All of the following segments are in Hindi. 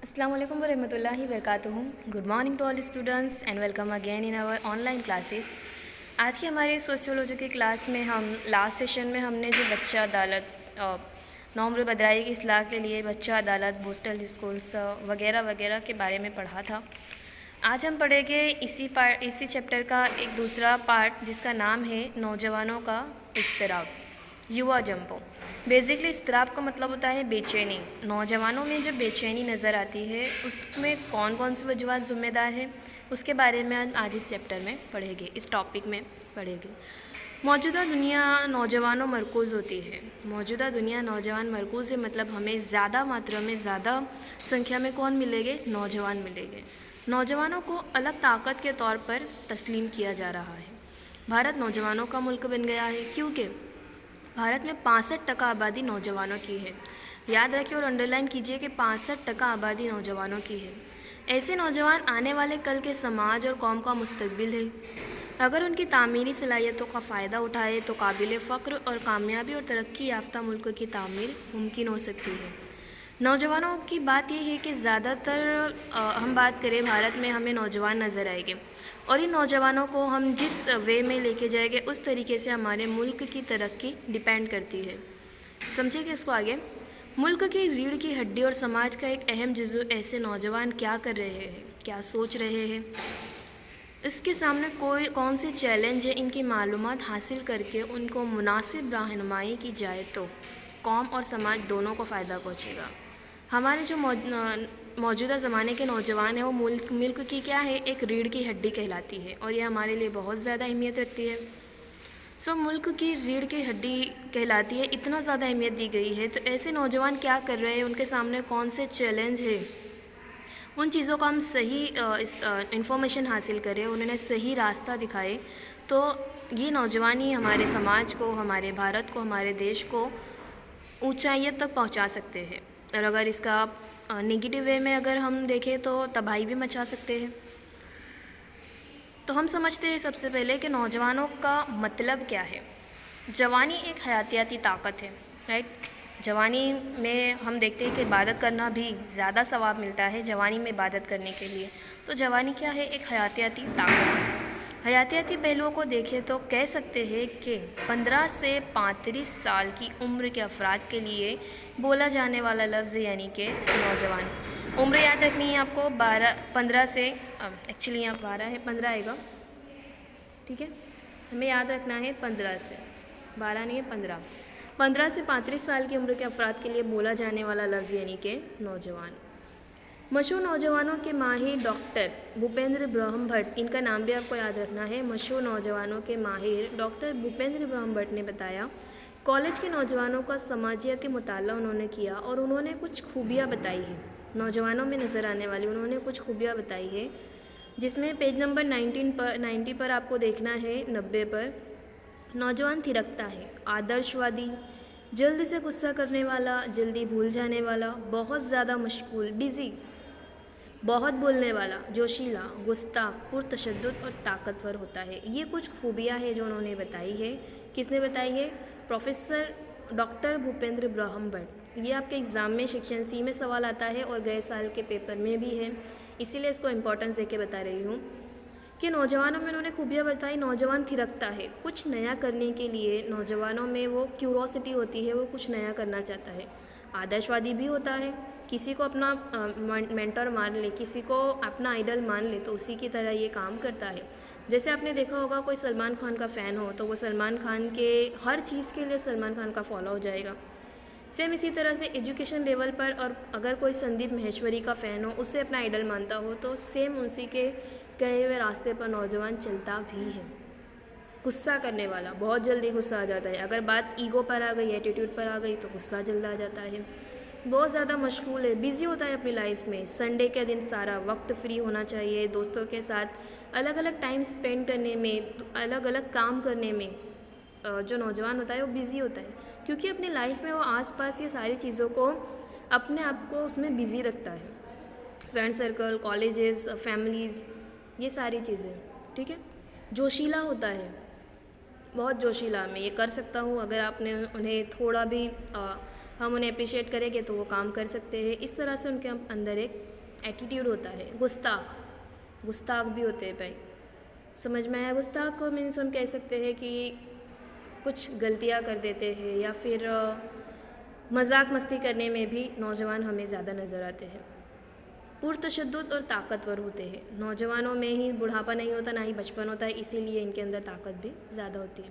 अस्सलाम वालेकुम वरहमतुल्लाहि वबरकातुहू। Good morning to all students and welcome again in our online classes. आज की हमारी सोशियोलॉजी की क्लास में हम लास्ट सेशन में हमने जो बच्चा अदालत, नौम्र बदराई की इस्लाह के लिए बच्चा अदालत, बूस्टर स्कूल्स वगैरह वगैरह के बारे में पढ़ा था। आज हम पढ़ेंगे इसी चैप्टर का एक दूसरा पार्ट जिसका नाम है नौजवानों का इज़्तिराब, युवा जंपो। बेसिकली इज़्तिराब का मतलब होता है बेचैनी। नौजवानों में जो बेचैनी नज़र आती है उसमें कौन कौन सी वजूहत ज़िम्मेदार है, उसके बारे में आज इस चैप्टर में पढ़ेंगे, इस टॉपिक में पढ़ेंगे। मौजूदा दुनिया नौजवानों मरकूज़ होती है। मौजूदा दुनिया नौजवान मरकूज़ है, मतलब हमें ज़्यादा मात्रा में, ज़्यादा संख्या में कौन मिलेंगे? नौजवान मिलेंगे। नौजवानों को अलग ताकत के तौर पर तस्लीम किया जा रहा है। भारत नौजवानों का मुल्क बन गया है क्योंकि भारत में 65% आबादी नौजवानों की है। याद रखिए और अंडरलाइन कीजिए कि 65% आबादी नौजवानों की है। ऐसे नौजवान आने वाले कल के समाज और कौम का मुस्तकबिल है। अगर उनकी तामीरी सलाहियतों का फ़ायदा उठाए तो काबिल फ़ख्र और कामयाबी और तरक्की याफ्ता मुल्क की तामीर मुमकिन हो सकती है। नौजवानों की बात यह है कि ज़्यादातर हम बात करें भारत में हमें नौजवान नज़र आएंगे और इन नौजवानों को हम जिस वे में लेके जाएंगे उस तरीके से हमारे मुल्क की तरक्की डिपेंड करती है। समझिए कि इसको आगे, मुल्क की रीढ़ की हड्डी और समाज का एक अहम जुज़ू ऐसे नौजवान क्या कर रहे हैं, क्या सोच रहे हैं, इसके सामने कौन से चैलेंज है, इनकी मालूमात हासिल करके उनको मुनासिब रहनुमाई की जाए तो कौम और समाज दोनों को फ़ायदा पहुँचेगा। हमारे जो मौजूदा ज़माने के नौजवान हैं वो मुल्क की क्या है, एक रीढ़ की हड्डी कहलाती है और ये हमारे लिए बहुत ज़्यादा अहमियत रखती है। मुल्क की रीढ़ की हड्डी कहलाती है, इतना ज़्यादा अहमियत दी गई है। तो ऐसे नौजवान क्या कर रहे हैं, उनके सामने कौन से चैलेंज है, उन चीज़ों का हम सही इंफॉर्मेशन हासिल करें, उन्हें सही रास्ता दिखाए तो ये नौजवान ही हमारे समाज को, हमारे भारत को, हमारे देश को ऊंचाइयों तक पहुंचा सकते हैं। और अगर इसका नेगेटिव वे में अगर हम देखें तो तबाही भी मचा सकते हैं। तो हम समझते हैं सबसे पहले कि नौजवानों का मतलब क्या है। जवानी एक हयातियाती ताकत है, राइट। जवानी में हम देखते हैं कि इबादत करना भी ज़्यादा सवाब मिलता है जवानी में इबादत करने के लिए। तो जवानी क्या है, एक हयातियाती ताकत है। हयातियाती पहलुओं को देखें तो कह सकते हैं कि 15 से 35 साल की उम्र के अफराद के लिए बोला जाने वाला लफ्ज़ यानी कि नौजवान। उम्र याद रखनी है आपको, 15 से एक्चुअली यहाँ 12 है, 15 आएगा, ठीक है। हमें याद रखना है 15 से, 12 नहीं है 15 से 35 साल की उम्र के अफराद के लिए बोला जाने वाला लफ्ज़ यानी कि नौजवान। मशहूर नौजवानों के माहिर डॉक्टर भूपेंद्र ब्रह्म भट्ट, इनका नाम भी आपको याद रखना है। मशहूर नौजवानों के माहिर डॉक्टर भूपेंद्र ब्रह्म भट्ट ने बताया, कॉलेज के नौजवानों का समाजियाती मुताला उन्होंने किया और उन्होंने कुछ खूबियाँ बताई हैं। नौजवानों में नज़र आने वाली उन्होंने कुछ खूबियाँ बताई है, जिसमें पेज नंबर 90 पर आपको देखना है, 90 पर। नौजवान थिरकता है, आदर्शवादी, जल्द से गुस्सा करने वाला, जल्दी भूल जाने वाला, बहुत ज़्यादा मशगूल, बिज़ी, बहुत बोलने वाला, जोशीला, गुस्ताख, पुरतशद्दुद और ताकतवर होता है। ये कुछ खूबियाँ हैं जो उन्होंने बताई है। किसने बताई है? प्रोफेसर डॉक्टर भूपेंद्र ब्रह्म भट्ट। ये आपके एग्ज़ाम में सेक्शन सी में सवाल आता है और गए साल के पेपर में भी है, इसीलिए इसको इम्पोर्टेंस देके बता रही हूँ कि नौजवानों में उन्होंने खूबियाँ बताई। नौजवान थिरकता है कुछ नया करने के लिए, नौजवानों में वो क्यूरोसिटी होती है, वो कुछ नया करना चाहता है। आदर्शवादी भी होता है, किसी को अपना मेंटर मान ले, किसी को अपना आइडल मान ले तो उसी की तरह ये काम करता है। जैसे आपने देखा होगा कोई सलमान खान का फ़ैन हो तो वो सलमान खान के हर चीज़ के लिए सलमान खान का फॉलो हो जाएगा। सेम इसी तरह से एजुकेशन लेवल पर, और अगर कोई संदीप माहेश्वरी का फ़ैन हो, उसे अपना आइडल मानता हो, तो सेम उसी के कहे हुए रास्ते पर नौजवान चलता भी है। गुस्सा करने वाला, बहुत जल्दी गुस्सा आ जाता है। अगर बात ईगो पर आ गई, एटीट्यूड पर आ गई तो गुस्सा जल्द आ जाता है। बहुत ज़्यादा मशगूल है, बिज़ी होता है अपनी लाइफ में। संडे के दिन सारा वक्त फ्री होना चाहिए, दोस्तों के साथ अलग अलग टाइम स्पेंड करने में, अलग अलग काम करने में जो नौजवान होता है वो बिज़ी होता है, क्योंकि अपनी लाइफ में वो आसपास ये सारी चीज़ों को, अपने आप को उसमें बिज़ी रखता है। फ्रेंड सर्कल, कॉलेजेस, फैमिलीज़, ये सारी चीज़ें, ठीक है। जोशीला होता है, बहुत जोशीला, मैं ये कर सकता हूँ। अगर आपने उन्हें थोड़ा भी हम उन्हें अप्रिशिएट करेंगे तो वो काम कर सकते हैं। इस तरह से उनके अंदर एक एटीट्यूड होता है। गुस्ताख भी होते हैं भाई, समझ में आया? गुस्ताख को मीन्स हम कह सकते हैं कि कुछ गलतियाँ कर देते हैं या फिर मजाक मस्ती करने में भी नौजवान हमें ज़्यादा नज़र आते हैं। पुरतशद्दुद और ताकतवर होते हैं। नौजवानों में ही बुढ़ापा नहीं होता, ना ही बचपन होता है, इसीलिए इनके अंदर ताकत भी ज़्यादा होती है।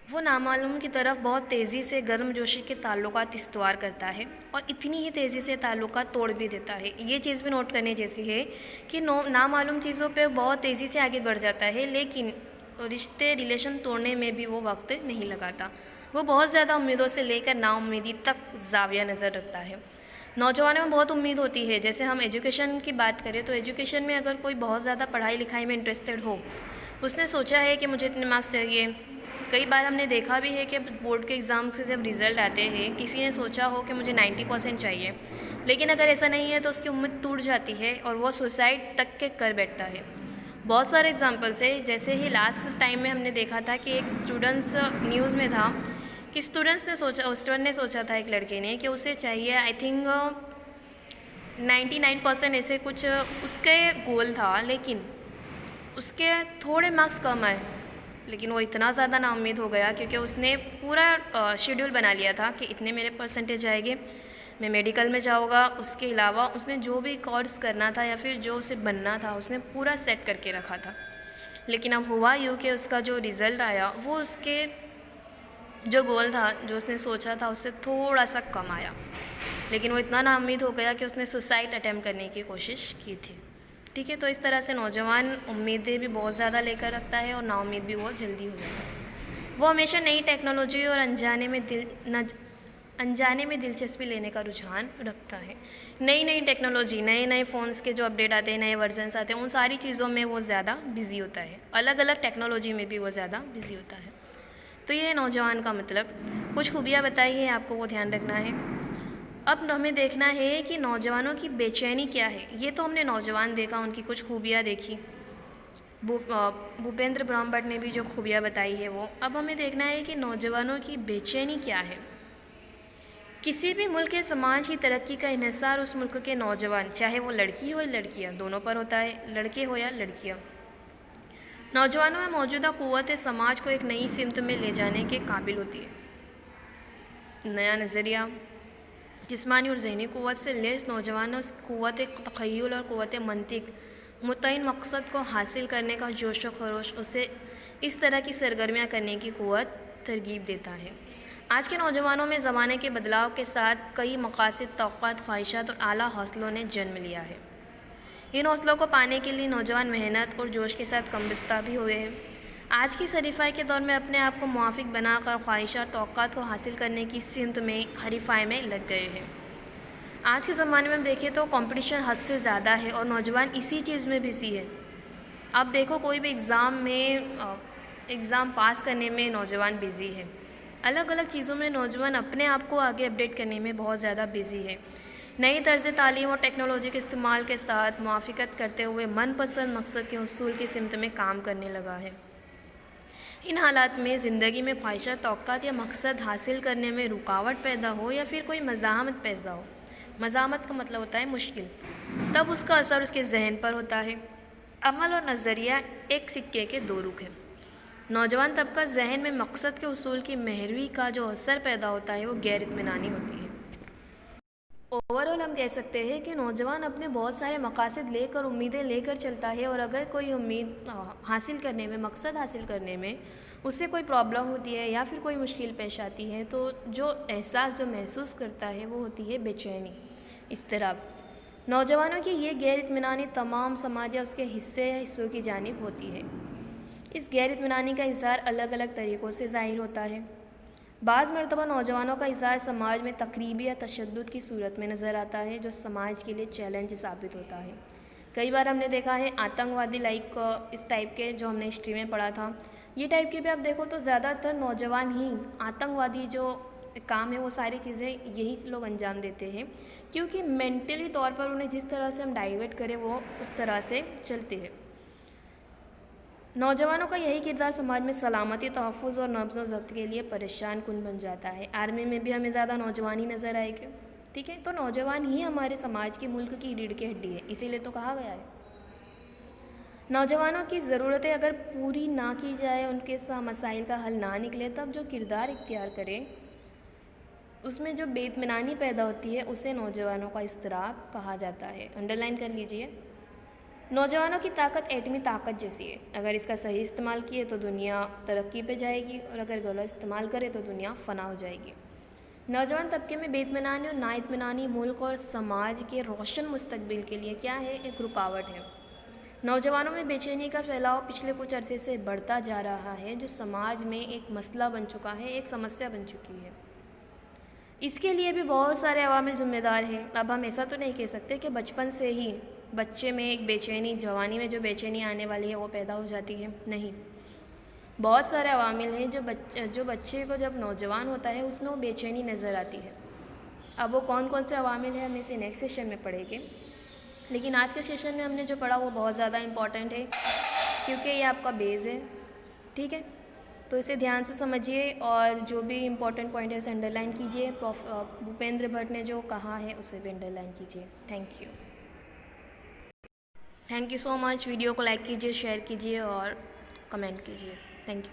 वो नामालूम की तरफ बहुत तेज़ी से गर्मजोशी के ताल्लुकात इस्तवार करता है और इतनी ही तेज़ी से ताल्लुकात तोड़ भी देता है। ये चीज़ भी नोट करने जैसी है कि नामालूम चीज़ों पे बहुत तेज़ी से आगे बढ़ जाता है, लेकिन रिलेशन तोड़ने में भी वो वक्त नहीं लगाता। वो बहुत ज़्यादा उम्मीदों से लेकर नाउम्मीदी तक ज़ाविया नज़र रखता है। नौजवानों में बहुत उम्मीद होती है। जैसे हम एजुकेशन की बात करें तो एजुकेशन में अगर कोई बहुत ज़्यादा पढ़ाई लिखाई में इंटरेस्टेड हो, उसने सोचा है कि मुझे इतने मार्क्स चाहिए। कई बार हमने देखा भी है कि बोर्ड के एग्ज़ाम से जब रिज़ल्ट आते हैं, किसी ने सोचा हो कि मुझे 90% चाहिए, लेकिन अगर ऐसा नहीं है तो उसकी उम्मीद टूट जाती है और वो सुसाइड तक के कर बैठता है। बहुत सारे एग्जाम्पल्स है। जैसे ही लास्ट टाइम में हमने देखा था कि एक स्टूडेंट्स न्यूज़ में था कि स्टूडेंट ने सोचा था एक लड़के ने कि उसे चाहिए आई थिंक 99% ऐसे कुछ उसके गोल था, लेकिन उसके थोड़े मार्क्स कम आए। लेकिन वो इतना ज़्यादा नाउम्मीद हो गया क्योंकि उसने पूरा शेड्यूल बना लिया था कि इतने मेरे परसेंटेज आएंगे, मैं मेडिकल में जाऊँगा। उसके अलावा उसने जो भी कोर्स करना था या फिर जो उसे बनना था उसने पूरा सेट करके रखा था। लेकिन अब हुआ यूँ कि उसका जो रिज़ल्ट आया वो उसके जो गोल था, जो उसने सोचा था, उससे थोड़ा सा कम आया। लेकिन वो इतना नाउम्मीद हो गया कि उसने सुसाइड अटैम्प्ट करने की कोशिश की थी। ठीक है, तो इस तरह से नौजवान उम्मीदें भी बहुत ज़्यादा लेकर रखता है और नाउम्मीद भी वो जल्दी हो जाता है। वो हमेशा नई टेक्नोलॉजी और अनजाने में दिलचस्पी लेने का रुझान रखता है। नई टेक्नोलॉजी, नए फ़ोन्स के जो अपडेट आते हैं, नए वर्जन्स आते हैं, उन सारी चीज़ों में वो ज़्यादा बिज़ी होता है। अलग अलग टेक्नोलॉजी में भी वो ज़्यादा बिज़ी होता है। तो ये है नौजवान का मतलब। कुछ खूबियाँ बताई हैं, आपको वो ध्यान रखना है। अब हमें देखना है कि नौजवानों की बेचैनी क्या है। ये तो हमने नौजवान देखा, उनकी कुछ खूबियाँ देखी। भूपेंद्र ब्रह्मभट्ट ने भी जो खूबियाँ बताई है वो। अब हमें देखना है कि नौजवानों की बेचैनी क्या है। किसी भी मुल्क के समाज की तरक्की का इन्हिसार उस मुल्क के नौजवान, चाहे वो लड़की हो या लड़कियाँ, दोनों पर होता है, लड़के हो या लड़कियाँ। नौजवानों में मौजूदा क़ुव्वत समाज को एक नई सिमत में ले जाने के काबिल होती है। नया नज़रिया, जिस्मानी और ज़हनी क़ुव्वत से लैस नौजवानों क़ुव्वत तख़य्युल और क़ुव्वत मंतिक, मुतय्यन मकसद को हासिल करने का जोश व खरोश उसे इस तरह की सरगर्मियाँ करने की क़ुव्वत तरगीब देता है। आज के नौजवानों में ज़माने के बदलाव के साथ कई मकासद, तौक़ात, ख्वाहिशात और आला हौसलों ने जन्म लिया है। इन हौसलों को पाने के लिए नौजवान मेहनत और जोश के साथ कमबख्ता भी हुए हैं। आज की शरीफ़ाई के दौर में अपने आप को मुवाफ़िक बनाकर ख्वाहिशात और तौक़ात को हासिल करने की सिमत में हरीफ़ाई में लग गए हैं। आज के ज़माने में हम देखें तो कंपटीशन हद से ज़्यादा है और नौजवान इसी चीज़ में बिज़ी है। आप देखो, कोई भी एग्ज़ाम पास करने में नौजवान बिज़ी है। अलग अलग चीज़ों में नौजवान अपने आप को आगे अपडेट करने में बहुत ज़्यादा बिज़ी है। नई तर्ज़ तालीम और टेक्नोलॉजी के इस्तेमाल के साथ मुवाफ़क़त करते हुए मनपसंद मकसद के उसूल की सिमत में काम करने लगा है। इन हालात में ज़िंदगी में ख्वाहिशात, तौक़ात या मकसद हासिल करने में रुकावट पैदा हो या फिर कोई मज़ाहमत पैदा हो, मज़ाहमत का मतलब होता है मुश्किल, तब उसका असर उसके जहन पर होता है। अमल और नज़रिया एक सिक्के के दो रुख हैं। नौजवान तबका जहन में मकसद के उसूल की महरवी का जो असर पैदा होता है वो गैर इत्मीनानी होती है। ओवरऑल हम कह सकते हैं कि नौजवान अपने बहुत सारे मकासद लेकर, उम्मीदें लेकर चलता है और अगर कोई उम्मीद हासिल करने में, मकसद हासिल करने में उससे कोई प्रॉब्लम होती है या फिर कोई मुश्किल पेश आती है तो जो एहसास जो महसूस करता है वो होती है बेचैनी, इज़्तिराब। नौजवानों की ये गैर इत्मीनानी तमाम समाज या उसके हिस्से या हिस्सों की जानिब होती है। इस गैर इत्मीनानी का इज़हार अलग अलग तरीक़ों से ज़ाहिर होता है। बाज़ मरतबा नौजवानों का इज़हार समाज में तकरीब या तशद्दुद की सूरत में नज़र आता है, जो समाज के लिए चैलेंज साबित होता है। कई बार हमने देखा है आतंकवादी इस टाइप के, जो हमने हिस्ट्री में पढ़ा था, ये टाइप के भी आप देखो तो ज़्यादातर नौजवान ही आतंकवादी जो काम है वो सारी चीज़ें यही लोग अंजाम देते हैं, क्योंकि मेंटली तौर पर उन्हें जिस तरह से हम डाइवर्ट करें वो उस तरह से चलते हैं। नौजवानों का यही किरदार समाज में सलामती, तहफ़्फ़ुज़ और नब्ज़ व ज़ब्त के लिए परेशान कुन बन जाता है। आर्मी में भी हमें ज़्यादा नौजवान ही नज़र आएंगे, ठीक है। तो नौजवान ही हमारे समाज की, मुल्क की रीढ़ की हड्डी है, इसीलिए तो कहा गया है। नौजवानों की ज़रूरतें अगर पूरी ना की जाए, उनके मसाइल का हल ना निकले, तब जो किरदार इख्तियार करें उसमें जो बेइत्मीनानी पैदा होती है, उसे नौजवानों का इज़्तिराब कहा जाता है। अंडरलाइन कर लीजिए। नौजवानों की ताकत एटमी ताकत जैसी है। अगर इसका सही इस्तेमाल किए तो दुनिया तरक्की पे जाएगी, और अगर गलत इस्तेमाल करे तो दुनिया फ़ना हो जाएगी। नौजवान तबके में बेइत्मीनानी और नाइत्मीनानी मुल्क और समाज के रोशन मुस्तकबिल के लिए क्या है, एक रुकावट है। नौजवानों में बेचैनी का फैलाव पिछले कुछ अरसे से बढ़ता जा रहा है, जो समाज में एक मसला बन चुका है, एक समस्या बन चुकी है। इसके लिए भी बहुत सारे अवामिल ज़िम्मेदार हैं। अब हम ऐसा तो नहीं कह सकते कि बचपन से ही बच्चे में एक बेचैनी, जवानी में जो बेचैनी आने वाली है वो पैदा हो जाती है, नहीं। बहुत सारे अवामिल हैं जो बच्चे को जब नौजवान होता है उसमें वो बेचैनी नज़र आती है। अब वो कौन कौन से अवामिल हैं हम इसे नेक्स्ट सेशन में पढ़ेंगे, लेकिन आज के सेशन में हमने जो पढ़ा वो बहुत ज़्यादा इम्पॉर्टेंट है, क्योंकि ये आपका बेस है, ठीक है। तो इसे ध्यान से समझिए और जो भी इम्पोर्टेंट पॉइंट है उसे अंडरलाइन कीजिए। भूपेंद्र भट्ट ने जो कहा है उसे भी अंडरलाइन कीजिए। Thank you so much. Video को लाइक कीजिए, शेयर कीजिए और कमेंट कीजिए। Thank you.